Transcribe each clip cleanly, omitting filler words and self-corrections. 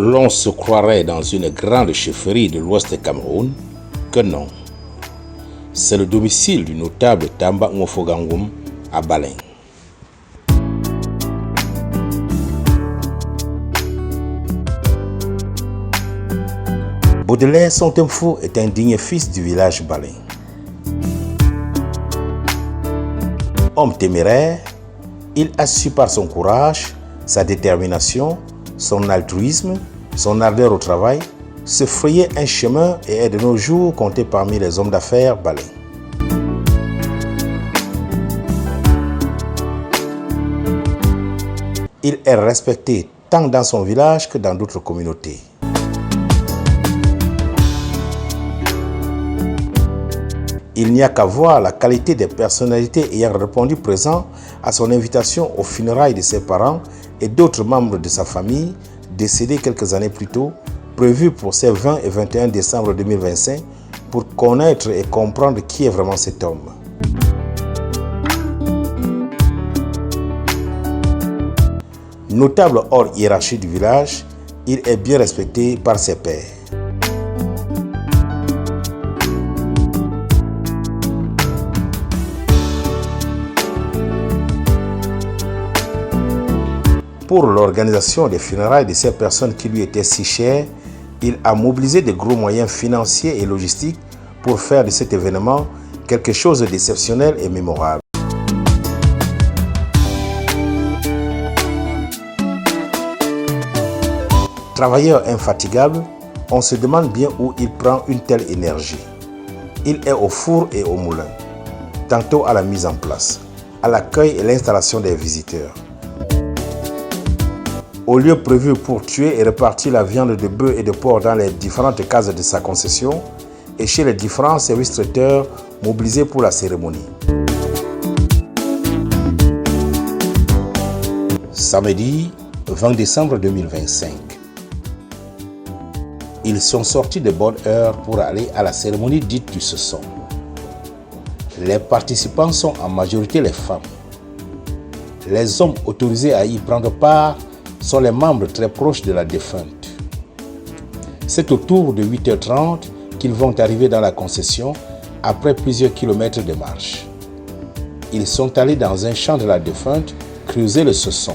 L'on se croirait dans une grande chefferie de l'ouest du Cameroun, que non. C'est le domicile du notable Tamba Mofogangum à Baleng. Baudelaire Sontemfo est un digne fils du village Baleng. Homme téméraire, il a su par son courage, sa détermination, son altruisme, son ardeur au travail, se frayer un chemin et est de nos jours compté parmi les hommes d'affaires Baleng. Il est respecté tant dans son village que dans d'autres communautés. Il n'y a qu'à voir la qualité des personnalités ayant répondu présent à son invitation aux funérailles de ses parents et d'autres membres de sa famille, décédés quelques années plus tôt, prévus pour ces 20 et 21 décembre 2025, pour connaître et comprendre qui est vraiment cet homme. Notable hors hiérarchie du village, il est bien respecté par ses pairs. Pour l'organisation des funérailles de ces personnes qui lui étaient si chères, il a mobilisé de gros moyens financiers et logistiques pour faire de cet événement quelque chose d'exceptionnel et mémorable. Travailleur infatigable, on se demande bien où il prend une telle énergie. Il est au four et au moulin, tantôt à la mise en place, à l'accueil et l'installation des visiteurs. Au lieu prévu pour tuer et répartir la viande de bœuf et de porc dans les différentes cases de sa concession et chez les différents services traiteurs mobilisés pour la cérémonie. Samedi 20 décembre 2025. Ils sont sortis de bonne heure pour aller à la cérémonie dite du Sesson. Les participants sont en majorité les femmes. Les hommes autorisés à y prendre part sont les membres très proches de la défunte. C'est autour de 8h30 qu'ils vont arriver dans la concession après plusieurs kilomètres de marche. Ils sont allés dans un champ de la défunte creuser le Sesson.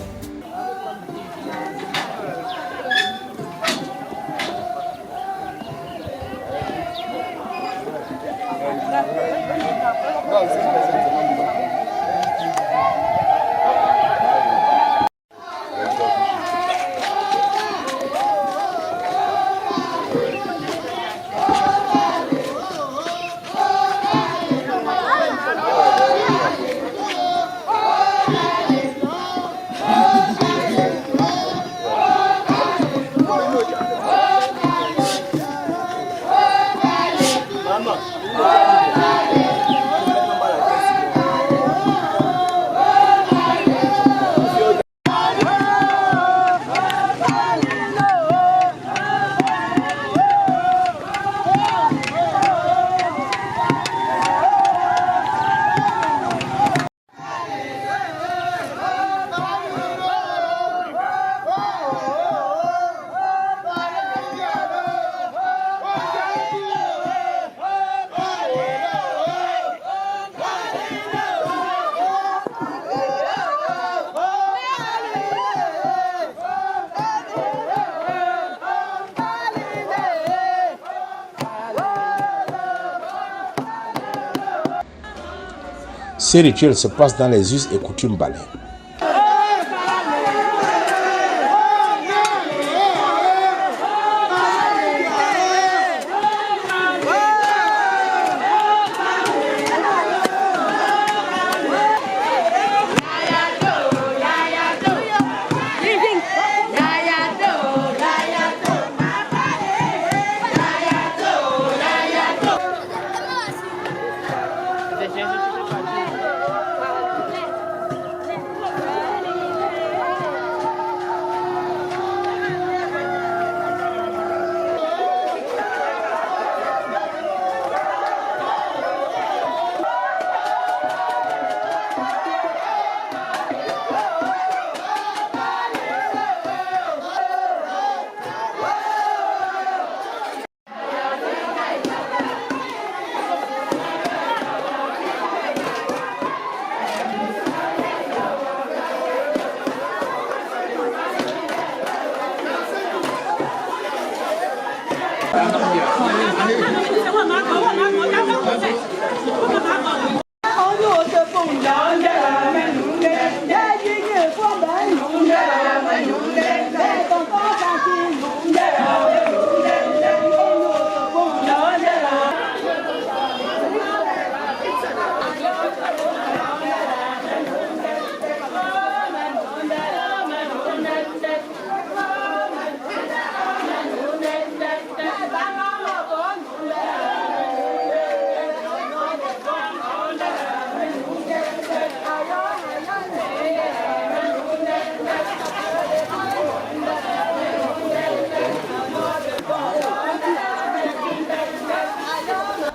Ces rituels se passent dans les us et coutumes balais.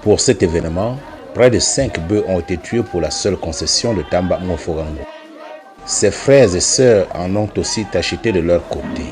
Pour cet événement, près de 5 bœufs ont été tués pour la seule concession de Tamba Moforango. Ses frères et sœurs en ont aussi acheté de leur côté.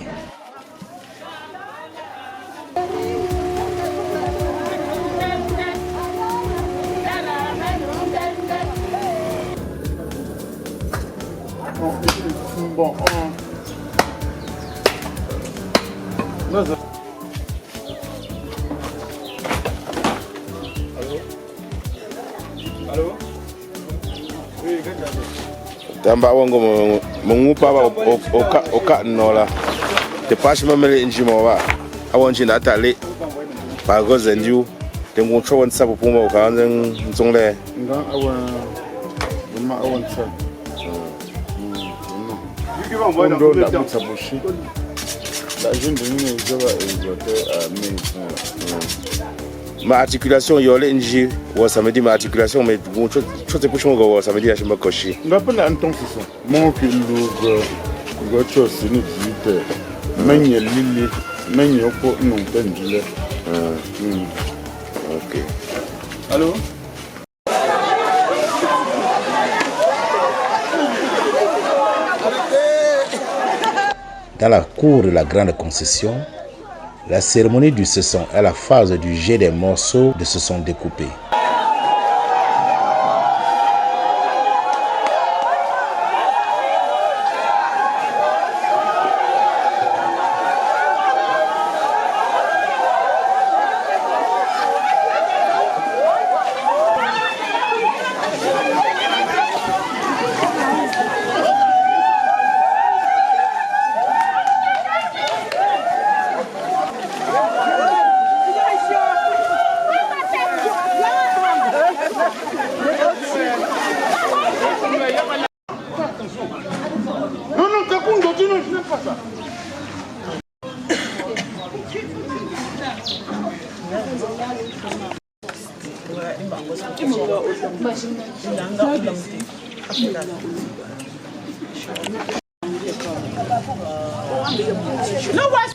Tamba wango mungupa ba oka nola te pashima mele injimo ba awonji na tale ba goze ndu te ngoncho won sabu puma oka nzen nzongle nga awan ma awan sa ndo da mutabushi la jeune de nous zoba ezote a ma articulation yole nji wa samedi ma articulation mais ngoncho chote pushimo go wa samedi ya shima koshi ngapela anton siso mon ki lu go chose ni vite menye lili menye ko non tenjile OK. Allô. Dans la cour de la grande concession, la cérémonie du cesson est la phase du jet des morceaux de cesson découpés.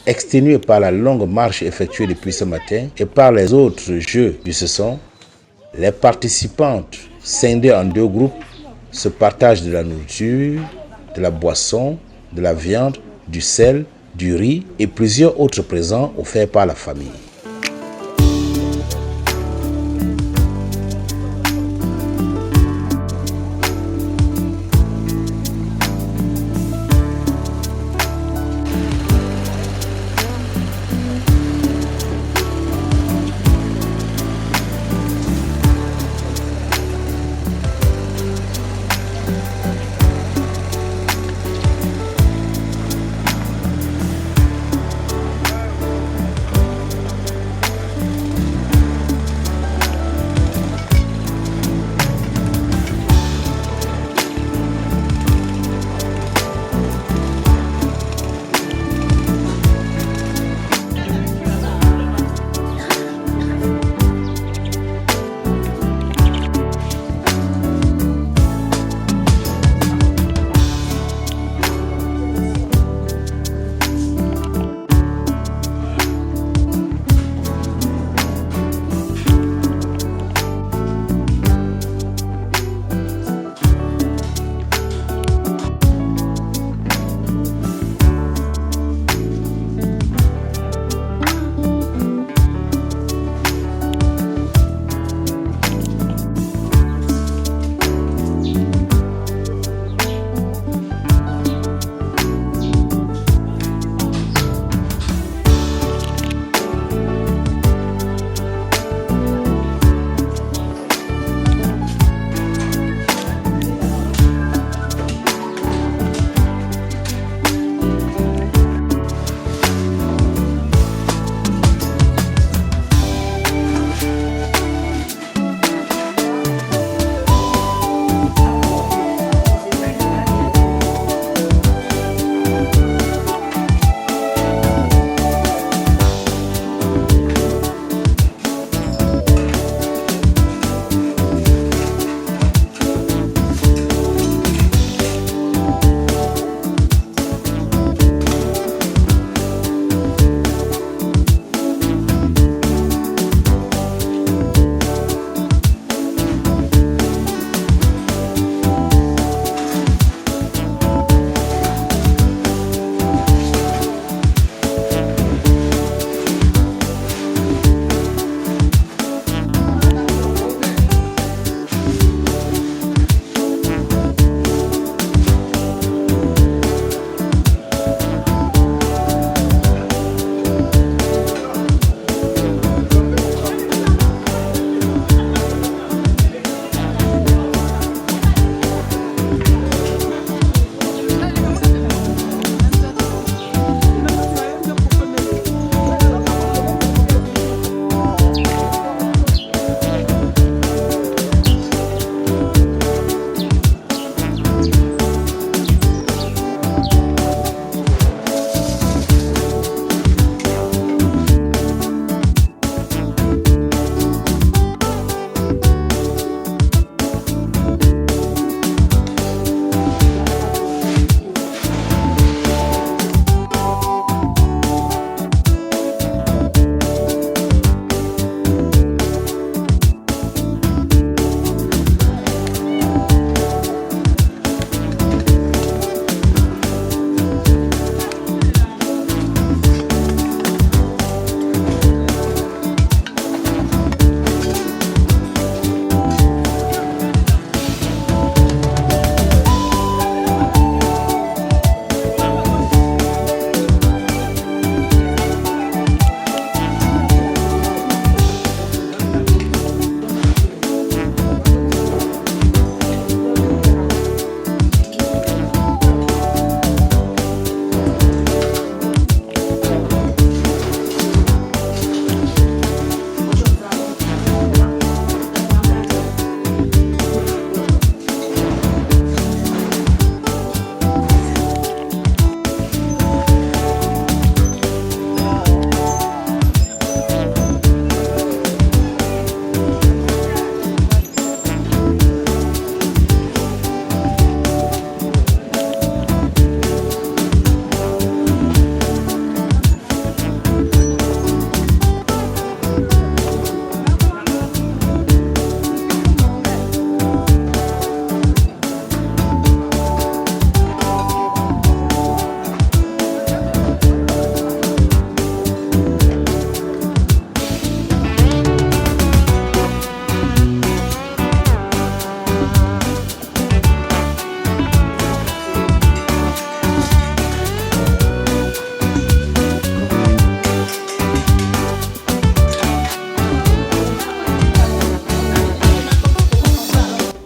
Exténués par la longue marche effectuée depuis ce matin et par les autres jeux du cesson, les participantes, scindées en 2 groupes, se partagent de la nourriture, de la boisson, de la viande, du sel, du riz et plusieurs autres présents offerts par la famille.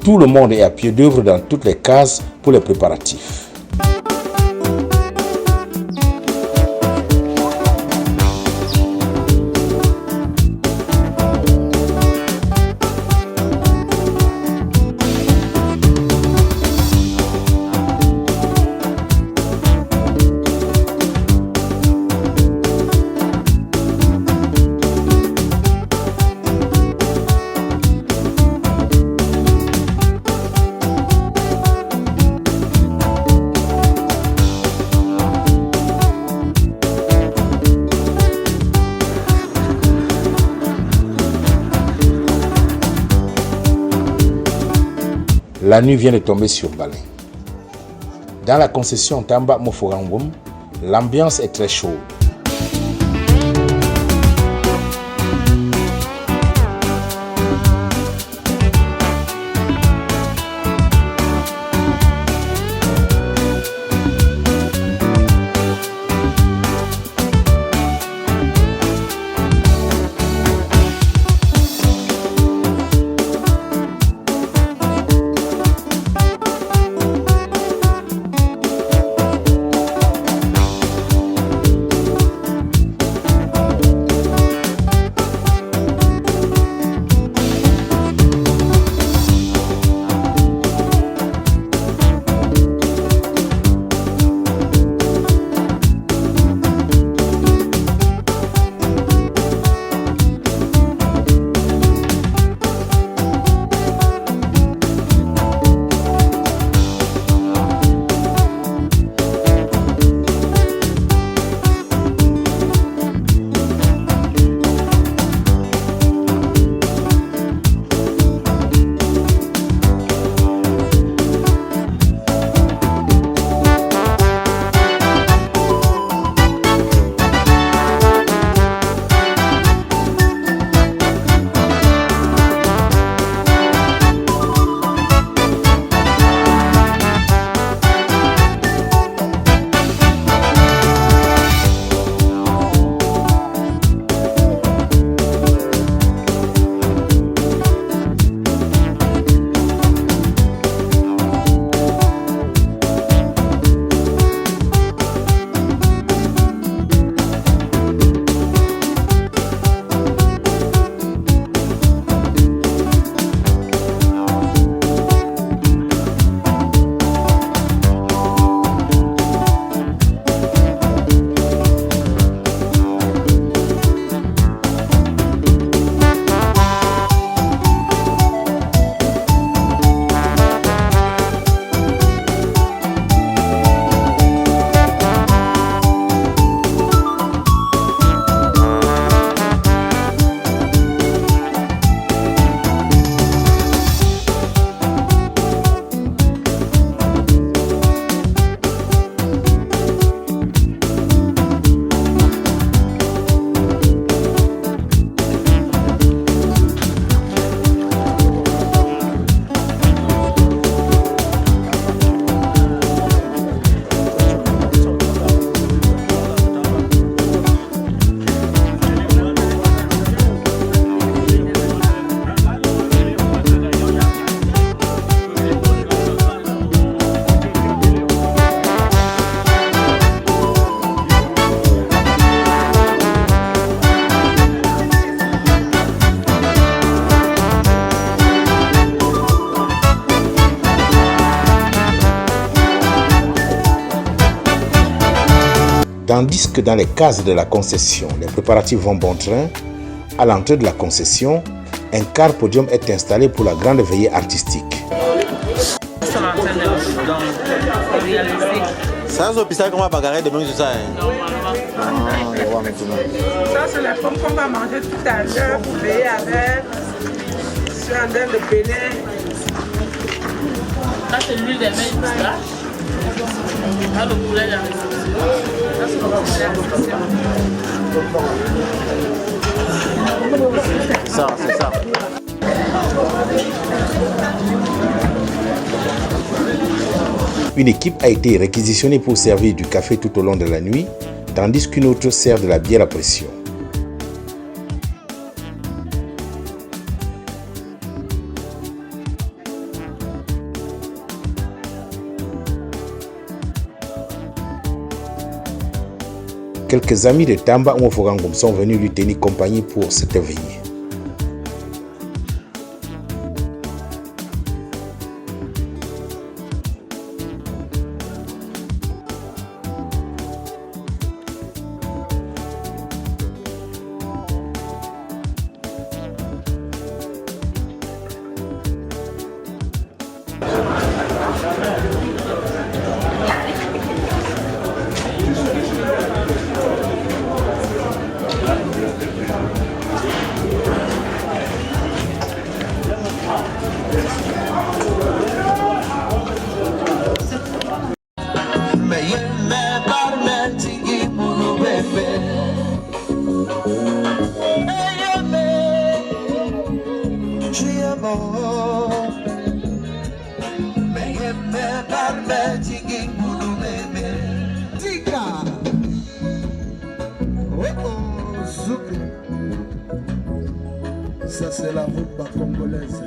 Tout le monde est à pied d'œuvre dans toutes les cases pour les préparatifs. La nuit vient de tomber sur Balin. Dans la concession Tamba Moforangum, l'ambiance est très chaude. Tandis que dans les cases de la concession, les préparatifs vont bon train, à l'entrée de la concession, un car podium est installé pour la grande veillée artistique. Ça, c'est comment bagarrer demain, c'est ça. Ça, c'est la pomme qu'on va manger tout à l'heure pour veiller avec. Sur un dent de Bénin. Ça, c'est l'huile des mains du là. Ça, le poulet de la réception. Ça, c'est le poulet de la réception. Ça, c'est ça. Une équipe a été réquisitionnée pour servir du café tout au long de la nuit, tandis qu'une autre sert de la bière à pression. quelques amis de Tamba Mofogangom sont venus lui tenir compagnie pour cette veillée. Ça c'est la rumba congolaise.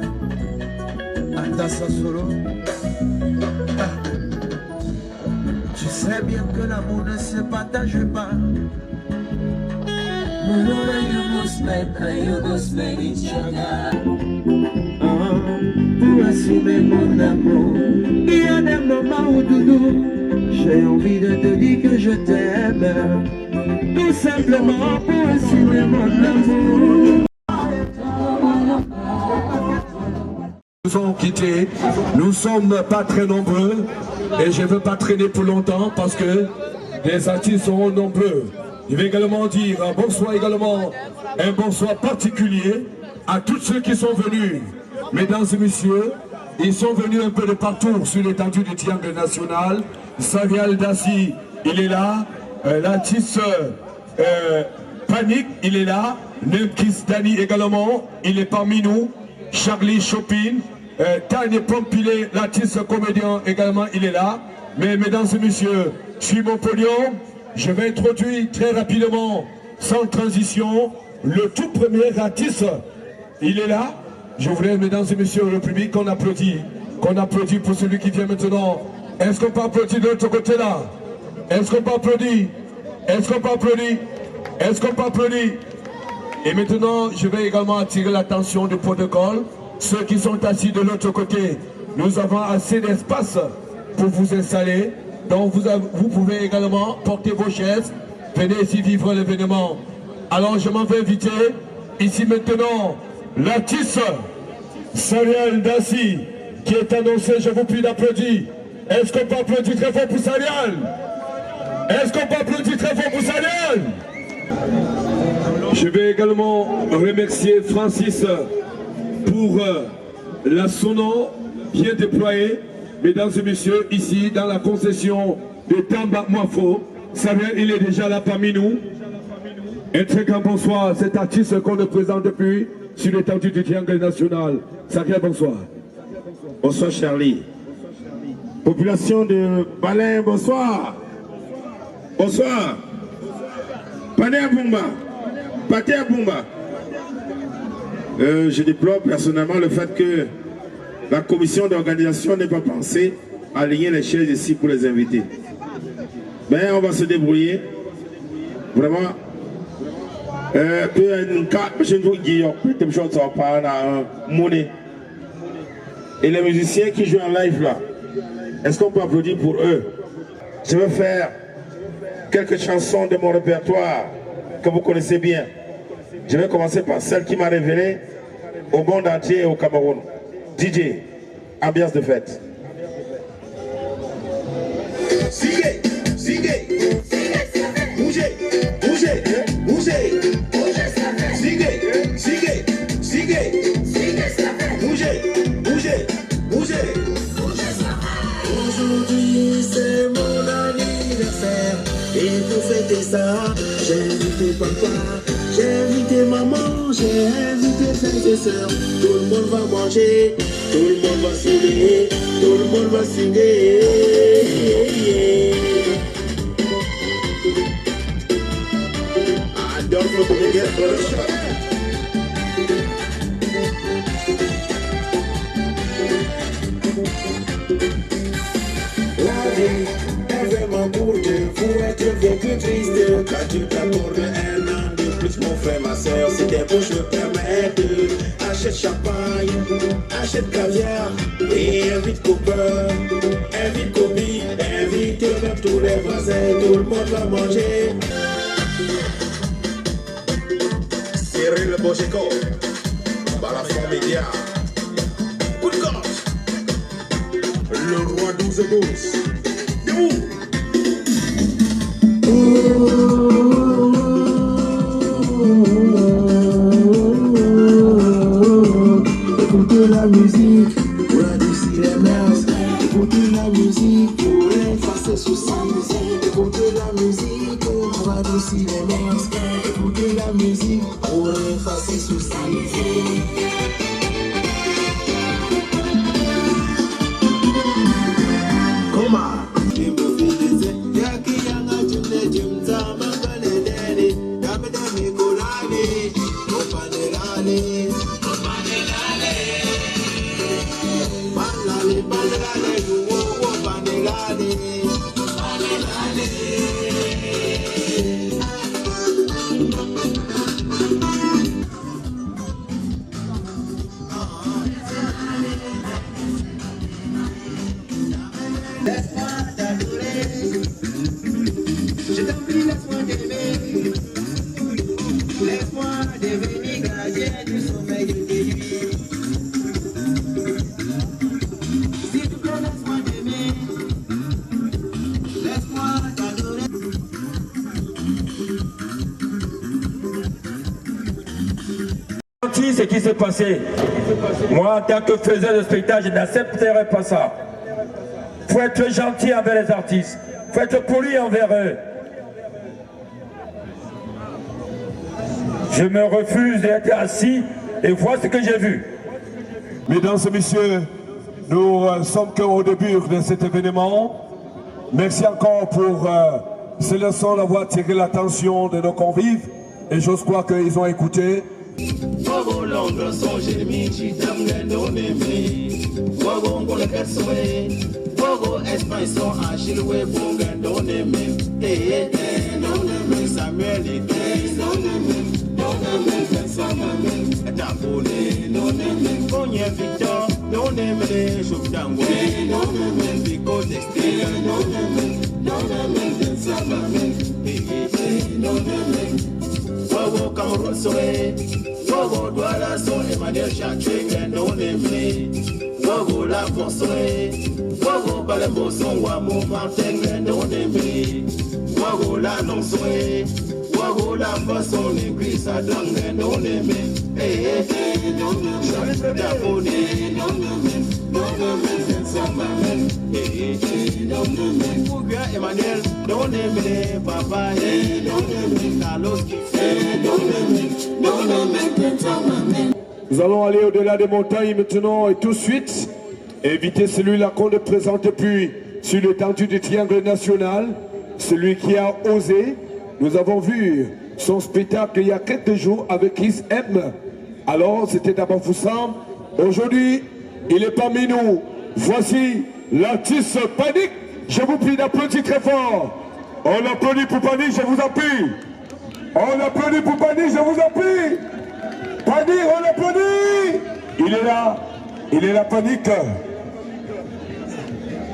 Atassa solo. Tu sais bien que l'amour ne se partage pas. Pour assumer mon amour, il y a des moments où doudou, j'ai envie de te dire que je t'aime. Tout simplement pour assumer mon amour. Nous sommes quittés, nous ne sommes pas très nombreux et je ne veux pas traîner pour longtemps parce que les artistes seront nombreux. Je vais également dire un bonsoir également, un bonsoir particulier à tous ceux qui sont venus. Mesdames et messieurs, ils sont venus un peu de partout sur l'étendue du Triangle National. Savial Dassi, il est là. L'artiste Panic, il est là. Nemkis Dani également, il est parmi nous. Charlie Chopin, Tanya Pompilé, l'artiste comédien également, il est là. Mais mesdames et messieurs, sur mon podium, je vais introduire très rapidement, sans transition, le tout premier artiste. Il est là. Je voudrais, mesdames et messieurs, le public, qu'on applaudit pour celui qui vient maintenant. Est-ce qu'on peut applaudir de l'autre côté là? Est-ce qu'on peut applaudir? Est-ce qu'on peut applaudir? Est-ce qu'on peut applaudir? Et maintenant, je vais également attirer l'attention du protocole. Ceux qui sont assis de l'autre côté, nous avons assez d'espace pour vous installer. Donc vous pouvez également porter vos chaises. Venez ici vivre l'événement. Alors je m'en vais inviter ici maintenant l'artiste Savial Dassi qui est annoncé. Je vous prie d'applaudir. Est-ce qu'on peut applaudir très fort pour Savial? Est-ce qu'on peut applaudir très fort pour Savial? Je vais également remercier Francis pour la sonore bien déployée. Mesdames et messieurs, ici dans la concession de Tamba Mofo, Savial, il est déjà là parmi nous. Un très grand bonsoir à cet artiste qu'on nous présente depuis sur l'étendue du Triangle National. Savial, bonsoir. Bonsoir Charlie. Population de Balin, bonsoir. Bonsoir. Pané Bumba. Paté Bumba. Je déplore personnellement le fait que la commission d'organisation n'ait pas pensé à aligner les chaises ici pour les invités. Mais on va se débrouiller. Vraiment. Et les musiciens qui jouent en live là, est-ce qu'on peut applaudir pour eux? Je vais faire quelques chansons de mon répertoire que vous connaissez bien. Je vais commencer par celle qui m'a révélé au monde entier et au Cameroun. DJ, ambiance de fête. Sigue, sigue, bougez, bougez, bougez, sigue, sigue, sigue, bougez, bougez, bougez. Aujourd'hui c'est mon anniversaire et pour fêter ça, j'ai invité papa, j'ai invité maman, j'ai invité frères et sœurs. Tout le monde va manger, tout le monde va sourire, tout le monde va signer. Adolphe Rodriguez Production. La vie est vraiment pour deux, faut être bien plus triste. tu t'accordes un an de plus, mon frère, ma soeur, si tes poches le permettent. Achète champagne, achète caviar et invite copain, invite copine, invite même tous les voisins, tout le monde va manger. Cyril Bocheco, Balafon Média, coup de gorge, le roi 12 gosses, debout. Écoutez la musique pour adoucir les mœurs. Écoutez la musique pour effacer soucis. Écoutez la musique pour adoucir les mœurs. Écoutez la musique pour effacer soucis. Ce qui s'est passé, moi en tant que faiseur de spectacle, je n'accepterai pas ça. Il faut être gentil envers les artistes, il faut être poli envers eux. Je me refuse d'être assis et voir ce que j'ai vu. Mesdames et messieurs, nous sommes qu'au début de cet événement. Merci encore pour ces leçons d'avoir tiré l'attention de nos convives et j'ose croire qu'ils ont écouté. Wago Londres son Jérémy, Chitam Gendo Nemi. Wago Ngole Ketsoe, Wago Espagne son Achille Webo Gendo Nemi. Samuel Tambone, Konya Victor, no name, Shubdangwe, Pico Dexter, Wago Cameroon Soe, Wago Douala Son, Emmanuel Chachek, no name, Wago La Fonsoe, Wago Balembo Son, Wamo Martin, no name, Wago La Non Soe, Wago La Façon, l'église à Dangue, no name, Emmanuel, don't name me, Papa, Carlos qui fait, Nous allons aller au-delà des montagnes maintenant et tout de suite éviter celui-là qu'on ne présente depuis sur l'étendue du triangle national, celui qui a osé. Nous avons vu son spectacle il y a quelques jours avec Chris M. Alors c'était à Bafoussam. Aujourd'hui, il est parmi nous. Voici l'artiste Panique. Je vous prie d'applaudir très fort. On applaudit pour Panique, je vous en prie. On applaudit pour Panique, je vous en prie. Panique, on applaudit. Il est là, Panique.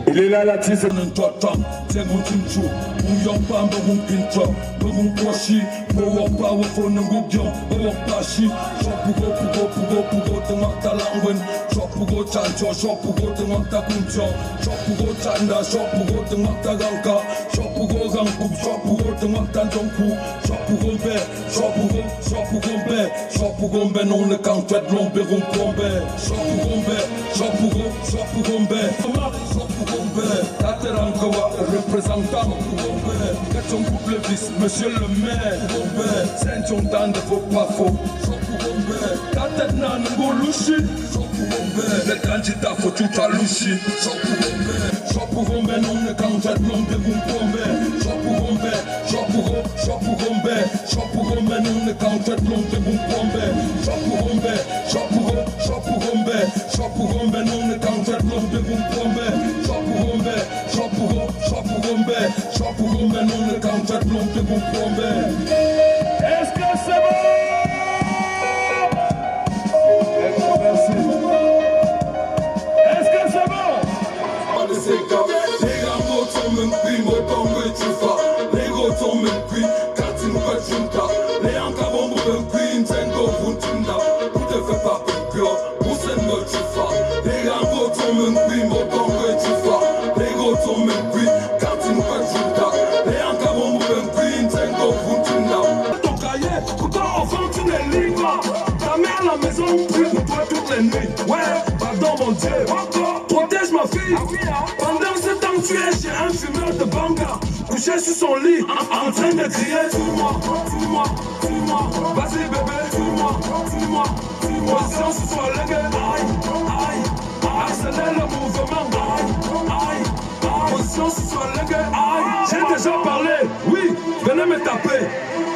Il est là, l'artiste. Représentant couple vice, monsieur le maire, Saint-John de faux pas faux. Le candidat faut tout à louchi. Non ne candidat non de vous tomber. Non ne candidat non de vous tomber. Non ne candidat non de vous tomber. Non ne candidat non de vous tomber. que tu fasses. Les gars, ton même prix, autant que tu fasses. Les gros, ton même prix, car tu ne peux tu tapes. Les encore mon même prix, t'es go pour tu n'as. Ton cahier, pourtant enfant tu ne lis pas. Ta mère à la maison, plus pour toi toutes les nuits. Ouais, pardon mon Dieu, protège ma fille. Pendant ce temps, tu es chez un fumeur de banga. Couché sur son lit, en train de crier tue-moi, tue-moi, tue-moi. Vas-y bébé, tue-moi, tue-moi, tue-moi. Position sur le gueule, aïe, aïe, accélère le mouvement, aïe, aïe, aïe. Position sur le gueule, aïe. J'ai déjà parlé, oui, venez me taper.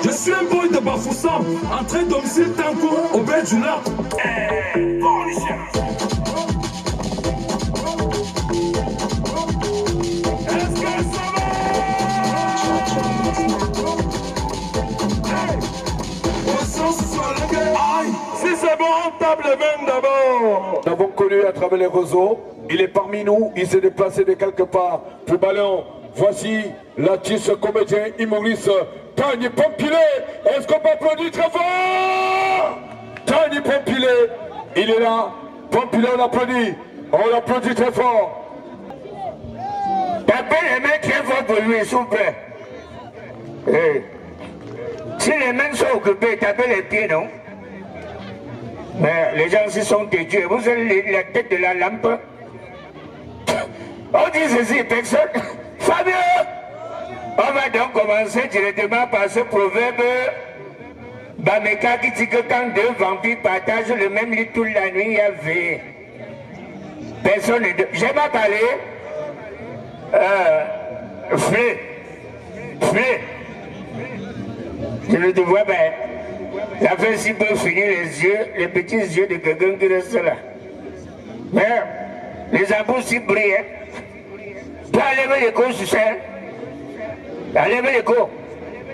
Je suis un boy de Bafoussam, entré domicile Tanko, au baie du lac. Bon, les chiens. Si c'est bon, on tape les mains d'abord. Nous l'avons connu à travers les réseaux. Il est parmi nous, il s'est déplacé de quelque part. Plus ballon, voici l'artiste comédien humoriste Tani Pompilé. Est-ce qu'on peut applaudir très fort? Tani Pompilé, il est là. Pompilé, on applaudit très fort. Tapez les mains très fort pour lui, s'il vous plaît. Hey. Si les mains sont occupées, tapez les pieds, non? Mais les gens aussi sont têtus. Vous avez la tête de la lampe. On dit ceci, personne. Fabio! On va donc commencer directement par ce proverbe. Bameka qui dit que quand deux vampires partagent le même lit toute la nuit, il y avait. Personne ne. J'ai pas parlé. Flé. Je ne te vois pas. Ça fait si peu finir les petits yeux de quelqu'un qui reste là. Mais les embouts si brillent. Tu as levé les coups, tu sais. Tu as levé les coups.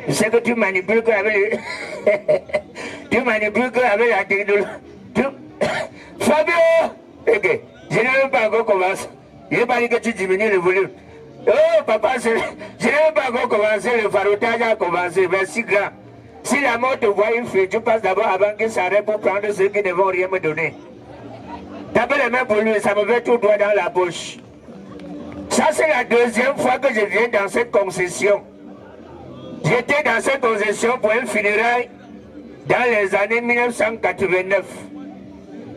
Je sais que tu manipules qu'avec tu manipules qu'avec la technologie. Fabio! Ok. Je n'ai même pas encore commencé. Je n'ai pas dit que tu diminues le volume. Oh papa, je n'ai même pas encore commencé. Le faroutage a commencé. Merci grand. Si la mort te voit une fille, tu passes d'abord avant qu'il s'arrête pour prendre ceux qui ne vont rien me donner. Tapez les mains pour lui, ça me fait tout droit dans la bouche. Ça, c'est la deuxième fois que je viens dans cette concession. J'étais dans cette concession pour un funérail dans les années 1989.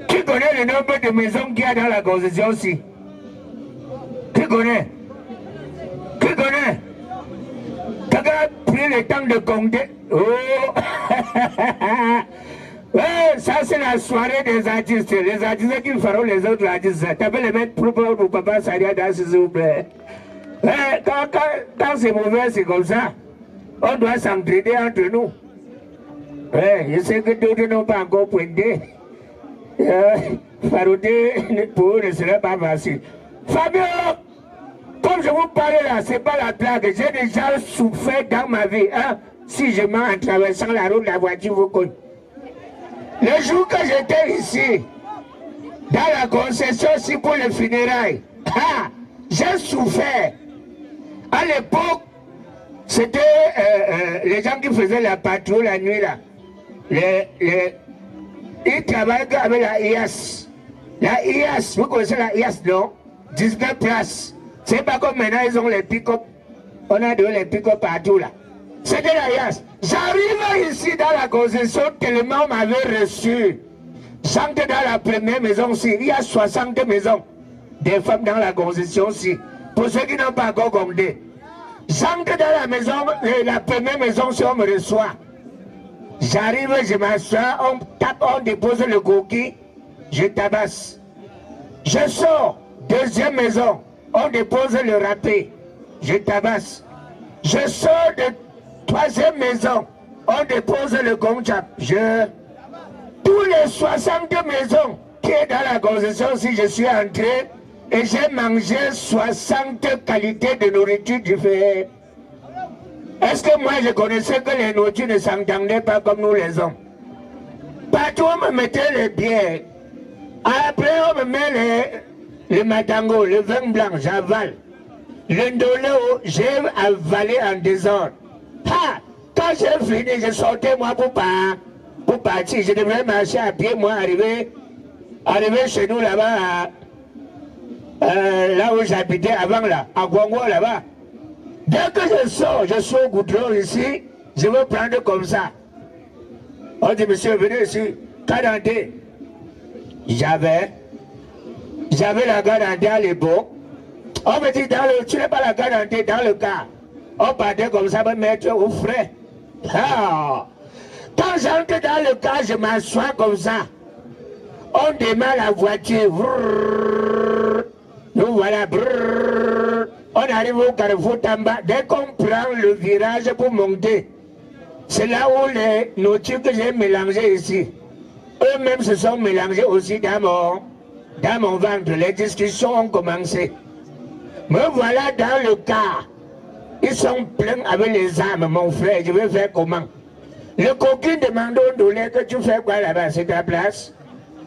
Qui connaît le nombre de maisons qu'il y a dans la concession aussi? Qui connaît? Qui connaît? Quelqu'un a pris le temps de compter. Oh! Ouais, ça c'est la soirée des artistes. Les artistes qui feront les autres artistes. Tapez les mains pour papa Saria dans s'il vous plaît. Ouais, quand c'est mauvais, c'est comme ça. On doit s'entraider entre nous. Ouais, je sais que d'autres n'ont pas encore pointé. Farouder pour eux ne serait pas facile. Fabio! Comme je vous parle là, c'est pas la blague. J'ai déjà souffert dans ma vie. Hein? Si je mens en traversant la route, la voiture vous connaît. Le jour que j'étais ici, dans la concession aussi pour les funérailles, j'ai souffert. À l'époque, c'était les gens qui faisaient la patrouille la nuit là. Ils travaillaient avec la IAS. La IAS, vous connaissez la IAS, non? 19 places. C'est pas comme maintenant ils ont les pick-up. On a donné les pick-up partout là. C'était la IAS. J'arrive ici dans la concession tellement on m'avait reçu. J'entre dans la première maison aussi. Il y a 62 maisons. Des femmes dans la concession aussi. Pour ceux qui n'ont pas encore compté. J'entre dans la maison, la première maison si on me reçoit. J'arrive, je m'assois, on tape, on dépose le coquille, je tabasse. Je sors, deuxième maison, on dépose le râpé, je tabasse. Je sors de troisième maison, on dépose le gongchap, tous les 62 maisons qui est dans la concession, si je suis entré, et j'ai mangé 60 qualités de nourriture différentes. Est-ce que moi je connaissais que les nourritures ne s'entendaient pas comme nous les hommes? Partout on me mettait les bières. Après on me met le matango, le vin blanc, j'avale. Le ndolo, j'ai avalé en désordre. Quand j'ai fini, je sortais moi pour partir. Je devrais marcher à pied, moi arriver Arrivé chez nous là-bas, là où j'habitais avant là, à Guango là-bas. Dès que je sors au goudron ici, je veux prendre comme ça. On dit, monsieur, venez ici, garantie. J'avais la garantie à l'époque. On me dit, tu n'as pas la garantie dans le cas. On partait comme ça, me mettre au frais. Ah. Quand j'entre dans le cas, je m'assois comme ça. On démarre la voiture. Brrr. Nous voilà. Brrr. On arrive au carrefour Tamba. Dès qu'on prend le virage pour monter, c'est là où les nourritures que j'ai mélangées ici, eux-mêmes se sont mélangés aussi dans mon ventre. Les discussions ont commencé. Me voilà dans le car. Ils sont pleins avec les armes, mon frère. Je vais faire comment? Le coquin demande au douleur que tu fais quoi là-bas? C'est ta place?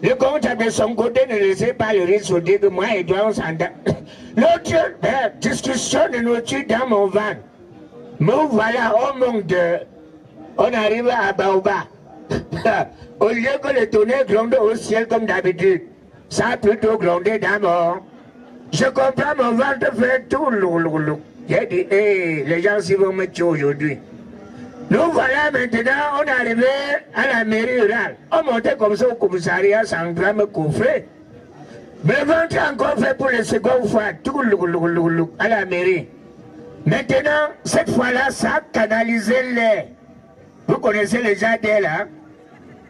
Le comptable de son côté ne laissait pas le risque de dire que moi et toi on s'entend. L'autre discussion de nourriture dans mon van. Me voilà, on monte. On arrive à Baoba. Au lieu que le tonnerre gronde au ciel comme d'habitude, ça a plutôt grondé dans mon... Je comprends, mon ventre fait tout loulou. J'ai dit, hey, les gens s'y vont me tuer aujourd'hui. Nous voilà maintenant, on est arrivé à la mairie rurale. On montait comme ça au commissariat central me coffrer. Mais ventre encore fait pour la seconde fois, tout loulou à la mairie. Maintenant, cette fois-là, ça a canalisé l'air. Vous connaissez les jardins là?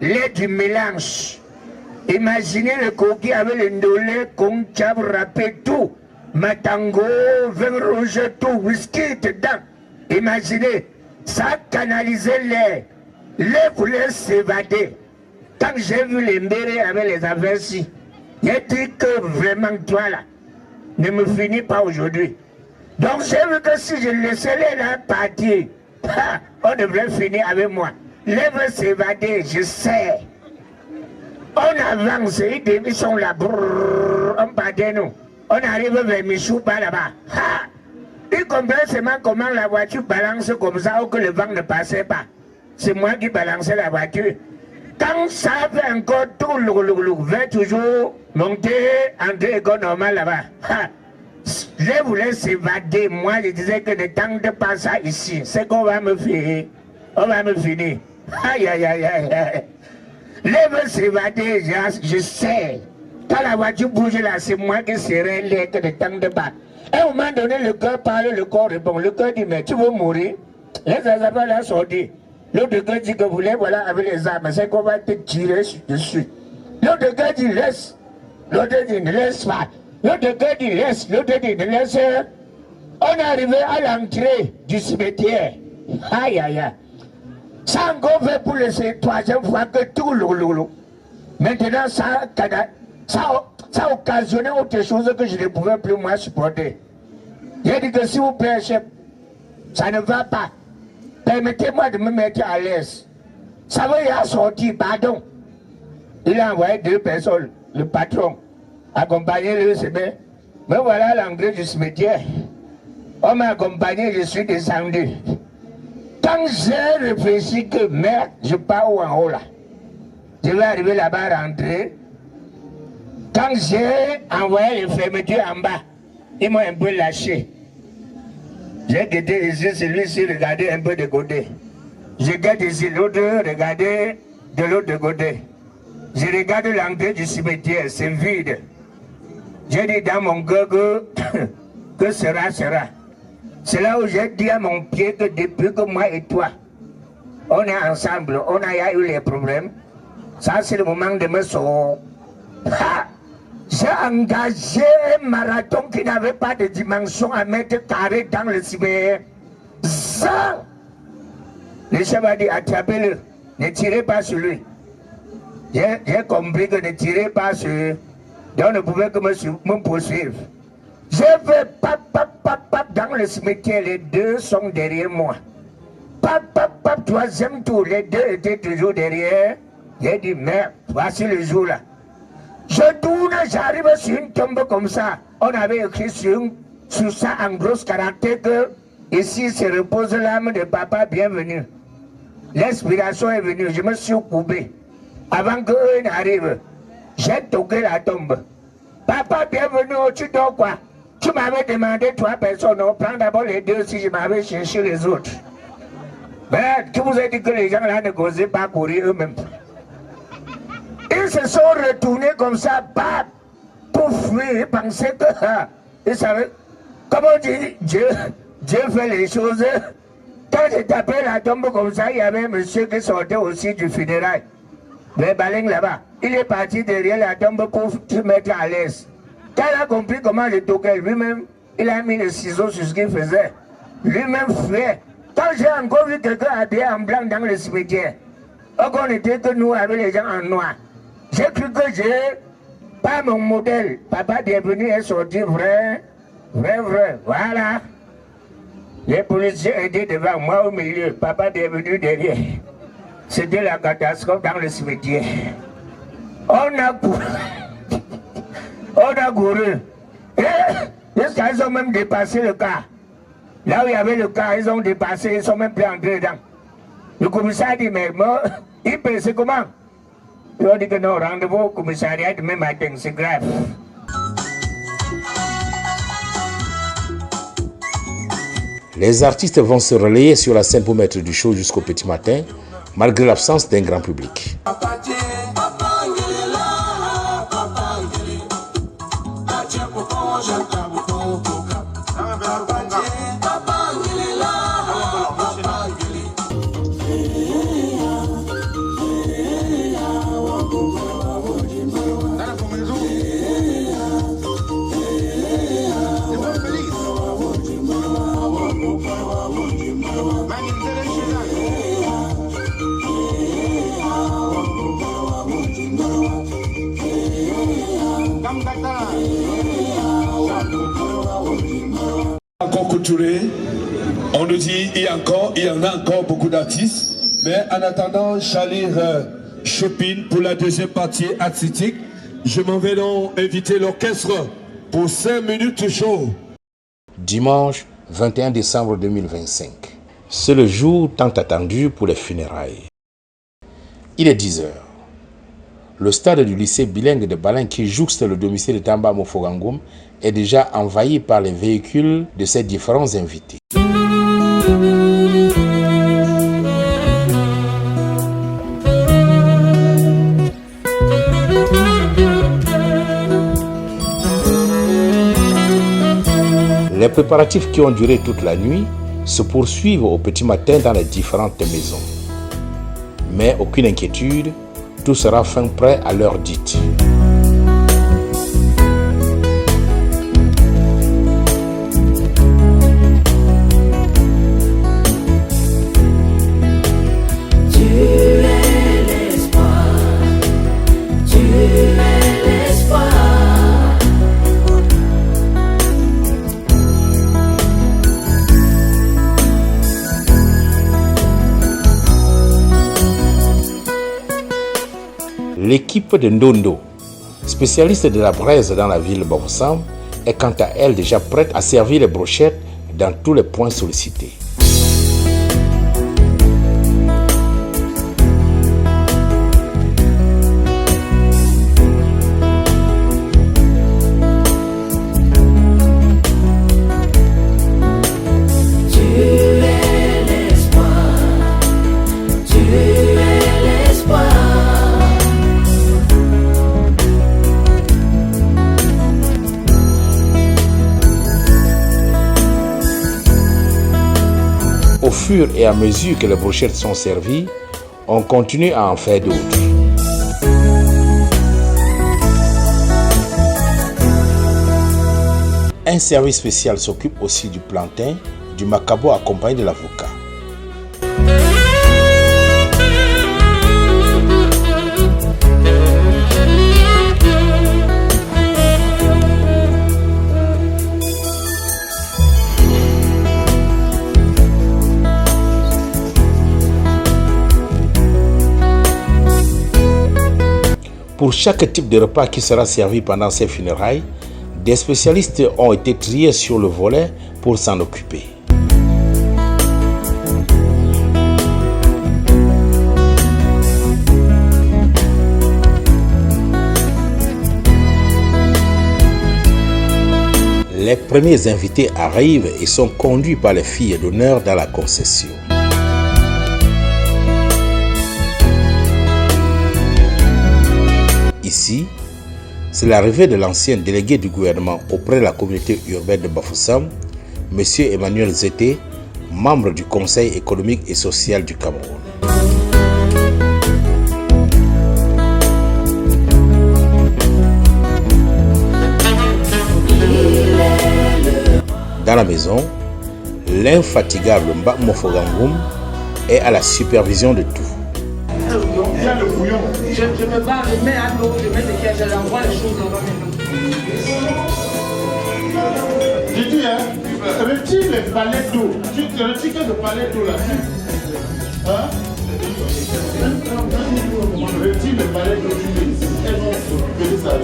L'air du mélange. Imaginez le coquille avec le ndolé, conchab, râpé, tout. Matango, vin rouge, tout, whisky dedans. Imaginez, ça a canalisé l'air. L'air voulait s'évader. Quand j'ai vu les mbérés avec les avertis, j'ai dit que vraiment toi là, ne me finis pas aujourd'hui. Donc j'ai vu que si je laissais les là partir, on devrait finir avec moi. L'air veut s'évader, je sais. On avance, ils sont là, brrr, on part de nous. On arrive vers Michoupa là-bas. Ils comprennent seulement comment la voiture balance comme ça ou que le vent ne passait pas. C'est moi qui balançais la voiture. Quand ça fait encore tout le vers toujours monter en deux écoles normales là-bas. Je voulais s'évader. Moi, je disais que ne tente pas ça ici. C'est qu'on va me finir. On va me finir. Aïe, aïe, aïe, aïe. Lève s'évader, je sais. Quand la voiture bouge là, c'est moi qui serai l'air que ne tente pas. À un moment donné, le cœur parle, le corps répond. Le cœur dit, mais tu veux mourir? Les affaires là sont dit. L'autre cœur dit que vous voulez, voilà, avec les armes, c'est qu'on va te tirer dessus. L'autre cœur dit, laisse. L'autre dit, ne laisse pas. L'autre cœur dit, laisse. L'autre dit, ne laisse. On est arrivé à l'entrée du cimetière. Aïe, aïe, aïe. Ça encore fait pour la troisième fois que tout loulou. Maintenant, ça a occasionné autre chose que je ne pouvais plus moi supporter. J'ai dit que s'il vous plaît, chef, ça ne va pas. Permettez-moi de me mettre à l'aise. Ça veut dire sortir, pardon. Il a envoyé 2 personnes, le patron, accompagné le semaine. Mais voilà l'entrée du cimetière. On m'a accompagné, je suis descendu. Quand j'ai réfléchi que merde, je pars où en haut là. Je vais arriver là-bas rentrer. Quand j'ai envoyé les fermetures en bas, ils m'ont un peu lâché. J'ai guetté ici, celui-ci regardait un peu de côté. Je guette ici l'autre, regardez de l'autre côté. Je regarde l'entrée du cimetière, c'est vide. J'ai dit dans mon cœur que sera, sera. C'est là où j'ai dit à mon pied que depuis que moi et toi, on est ensemble, on a eu les problèmes. Ça, c'est le moment de me sauver. J'ai engagé un marathon qui n'avait pas de dimension à mettre carré dans le cimetière. Ça, le chef a dit, attrapez-le, ne tirez pas sur lui. J'ai compris que ne tirez pas sur lui. Donc on ne pouvait que me poursuivre. J'ai fait pap, dans le cimetière, les 2 sont derrière moi. Pap, troisième tour, les 2 étaient toujours derrière. J'ai dit, merde, voici le jour là. Je tourne, j'arrive sur une tombe comme ça. On avait écrit sur ça en gros caractère que ici se repose l'âme de papa bienvenue. L'inspiration est venue, je me suis coupé. Avant qu'eux n'arrivent, j'ai toqué la tombe. Papa, bienvenue, tu dors quoi? Tu m'avais demandé 3 personnes, on prend d'abord les 2 si je m'avais cherché les autres. Mais qui vous a dit que les gens là ne causaient pas courir eux-mêmes? Ils se sont retournés comme ça, bah, pour fuir, ils pensaient que, ils savaient, comment Dieu fait les choses. Quand j'ai tapé la tombe comme ça, il y avait un monsieur qui sortait aussi du funérail. Le baling là-bas. Il est parti derrière la tombe pour se mettre à l'aise. Quand il a compris comment je toquais lui-même, il a mis les ciseaux sur ce qu'il faisait. Lui-même fuyait. Quand j'ai encore vu quelqu'un habillé en blanc dans le cimetière, on n'était que nous avec les gens en noir. J'ai cru que j'ai pas mon modèle. Papa bienvenue est sorti vrai. Voilà. Les policiers étaient devant moi au milieu. Papa bienvenue derrière. C'était la catastrophe dans le cimetière. On a couru. Jusqu'à ils ont même dépassé le car. Là où il y avait le car, ils ont dépassé, ils sont même plus entrés dedans. Le commissaire a dit, mais moi, il peut, c'est comment? Ils ont dit que non, rendez-vous au commissariat demain matin, c'est grave. Les artistes vont se relayer sur la scène pour mettre du show jusqu'au petit matin, malgré l'absence d'un grand public. Encore couturé, on nous dit il y en a encore beaucoup d'artistes, mais en attendant Chalir Chopin pour la deuxième partie artistique, je m'en vais donc inviter l'orchestre pour 5 minutes show. Dimanche 21 décembre 2025, c'est le jour tant attendu pour les funérailles. Il est 10 h. Le stade du lycée bilingue de Balin qui jouxte le domicile de Tamba Mofogangoum est déjà envahi par les véhicules de ces différents invités. Les préparatifs qui ont duré toute la nuit se poursuivent au petit matin dans les différentes maisons. Mais aucune inquiétude, tout sera fin prêt à l'heure dite. L'équipe de Ndondo, spécialiste de la braise dans la ville Bonsam, est quant à elle déjà prête à servir les brochettes dans tous les points sollicités. Au fur et à mesure que les brochettes sont servies, on continue à en faire d'autres. Un service spécial s'occupe aussi du plantain, du macabo accompagné de l'avocat. Pour chaque type de repas qui sera servi pendant ces funérailles, des spécialistes ont été triés sur le volet pour s'en occuper. Les premiers invités arrivent et sont conduits par les filles d'honneur dans la concession. Ici, c'est l'arrivée de l'ancien délégué du gouvernement auprès de la communauté urbaine de Bafoussam, M. Emmanuel Zété, membre du Conseil économique et social du Cameroun. Dans la maison, l'infatigable Mba Mofogangoum est à la supervision de tout. Je me bats, je mets à l'eau, je mets des pièges, je l'envoie les choses dans maintenant. J'ai dit, retire les palettes d'eau. Tu retires le palette d'eau là. Hein? Retire les palettes d'eau, tu mets ici. Elles vont s'occuper de ça.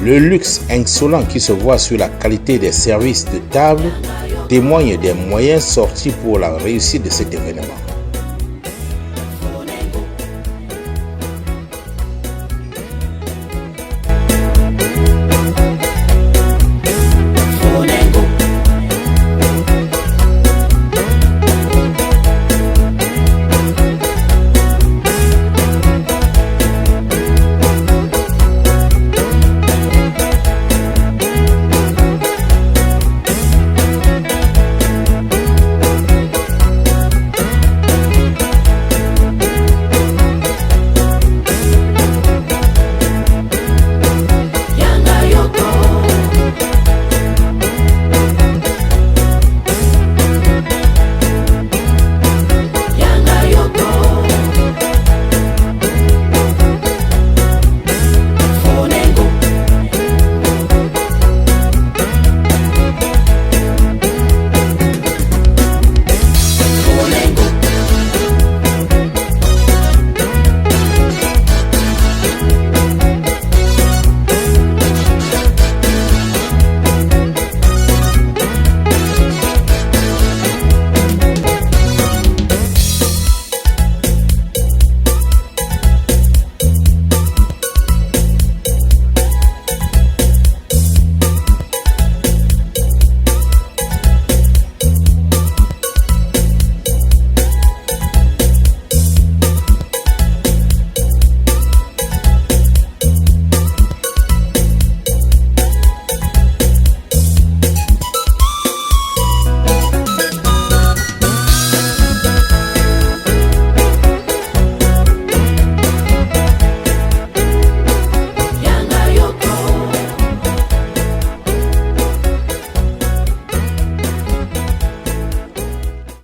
Le luxe insolent qui se voit sur la qualité des services de table témoigne des moyens sortis pour la réussite de cet événement.